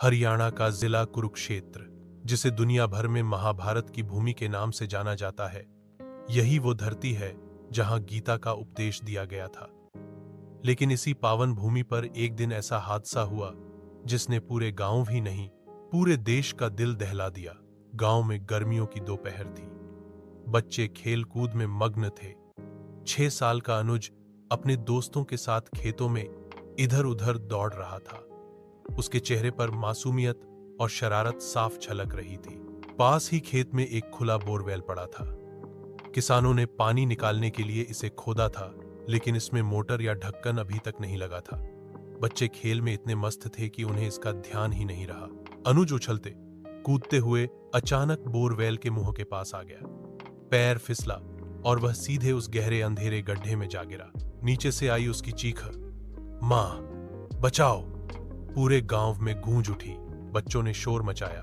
हरियाणा का जिला कुरुक्षेत्र, जिसे दुनिया भर में महाभारत की भूमि के नाम से जाना जाता है, यही वो धरती है जहां गीता का उपदेश दिया गया था। लेकिन इसी पावन भूमि पर एक दिन ऐसा हादसा हुआ जिसने पूरे गांव ही नहीं, पूरे देश का दिल दहला दिया। गांव में गर्मियों की दोपहर थी। बच्चे खेल कूद में मग्न थे। 6 साल का अनुज अपने दोस्तों के साथ खेतों में इधर उधर दौड़ रहा था। उसके चेहरे पर मासूमियत और शरारत साफ झलक रही थी। पास ही खेत में एक खुला बोरवेल पड़ा था। किसानों ने पानी निकालने के लिए इसे खोदा था, लेकिन इसमें मोटर या ढक्कन अभी तक नहीं लगा था। बच्चे खेल में इतने मस्त थे कि उन्हें इसका ध्यान ही नहीं रहा। अनुज उछलते कूदते हुए अचानक बोरवेल के मुंह के पास आ गया। पैर फिसला और वह सीधे उस गहरे अंधेरे गड्ढे में जा गिरा। नीचे से आई उसकी चीख, मां बचाओ! पूरे गांव में गूंज उठी। बच्चों ने शोर मचाया।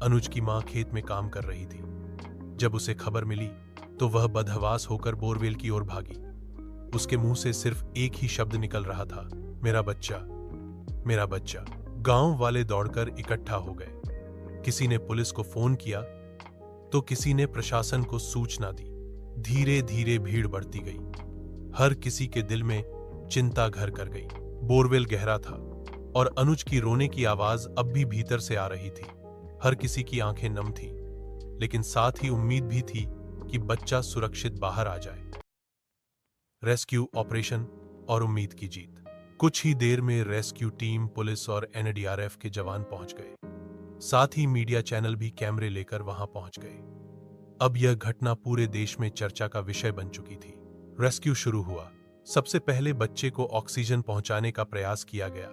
अनुज की मां खेत में काम कर रही थी। जब उसे खबर मिली तो वह बदहवास होकर बोरवेल की ओर भागी। उसके मुंह से सिर्फ एक ही शब्द निकल रहा था, मेरा बच्चा, मेरा बच्चा। गांव वाले दौड़कर इकट्ठा हो गए। किसी ने पुलिस को फोन किया तो किसी ने प्रशासन को सूचना दी। धीरे धीरे भीड़ बढ़ती गई। हर किसी के दिल में चिंता घर कर गई। बोरवेल गहरा था और अनुज की रोने की आवाज अब भी भीतर से आ रही थी। हर किसी की आंखें नम थीं, लेकिन साथ ही उम्मीद भी थी कि बच्चा सुरक्षित बाहर आ जाए। रेस्क्यू ऑपरेशन और उम्मीद की जीत। कुछ ही देर में रेस्क्यू टीम, पुलिस और एनडीआरएफ के जवान पहुंच गए। साथ ही मीडिया चैनल भी कैमरे लेकर वहां पहुंच गए। अब यह घटना पूरे देश में चर्चा का विषय बन चुकी थी। रेस्क्यू शुरू हुआ। सबसे पहले बच्चे को ऑक्सीजन पहुंचाने का प्रयास किया गया।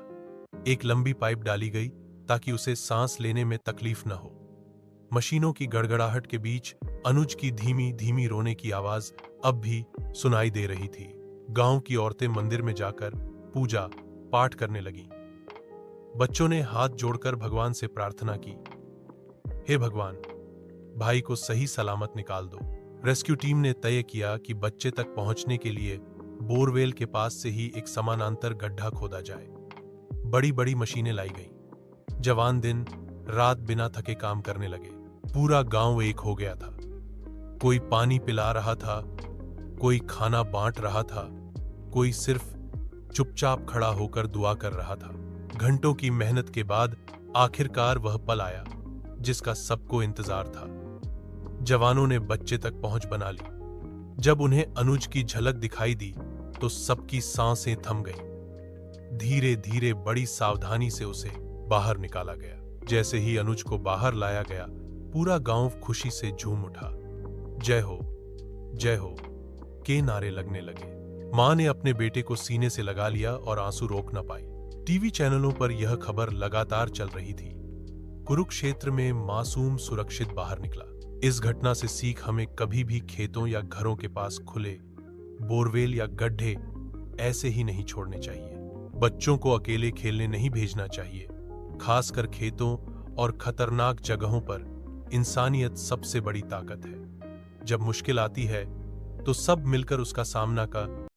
एक लंबी पाइप डाली गई ताकि उसे सांस लेने में तकलीफ न हो। मशीनों की गड़गड़ाहट के बीच अनुज की धीमी धीमी रोने की आवाज अब भी सुनाई दे रही थी। गांव की औरतें मंदिर में जाकर पूजा पाठ करने लगीं। बच्चों ने हाथ जोड़कर भगवान से प्रार्थना की, हे भगवान, भाई को सही सलामत निकाल दो। रेस्क्यू टीम ने तय किया कि बच्चे तक पहुंचने के लिए बोरवेल के पास से ही एक समानांतर गड्ढा खोदा जाए। बड़ी बड़ी मशीनें लाई गईं। जवान दिन रात बिना थके काम करने लगे। पूरा गांव एक हो गया था। कोई पानी पिला रहा था, कोई खाना बांट रहा था, कोई सिर्फ चुपचाप खड़ा होकर दुआ कर रहा था। घंटों की मेहनत के बाद आखिरकार वह पल आया जिसका सबको इंतजार था। जवानों ने बच्चे तक पहुंच बना ली। जब उन्हें अनुज की झलक दिखाई दी तो सबकी सांसें थम गईं। धीरे धीरे बड़ी सावधानी से उसे बाहर निकाला गया। जैसे ही अनुज को बाहर लाया गया, पूरा गांव खुशी से झूम उठा। जय हो के नारे लगने लगे। मां ने अपने बेटे को सीने से लगा लिया और आंसू रोक न पाई। टीवी चैनलों पर यह खबर लगातार चल रही थी, कुरुक्षेत्र में मासूम सुरक्षित बाहर निकला। इस घटना से सीख हमें कभी भी खेतों या घरों के पास खुले बोरवेल या गड्ढे ऐसे ही नहीं छोड़ने चाहिए। बच्चों को अकेले खेलने नहीं भेजना चाहिए। खासकर खेतों और खतरनाक जगहों पर इंसानियत सबसे बड़ी ताकत है। जब मुश्किल आती है तो सब मिलकर उसका सामना का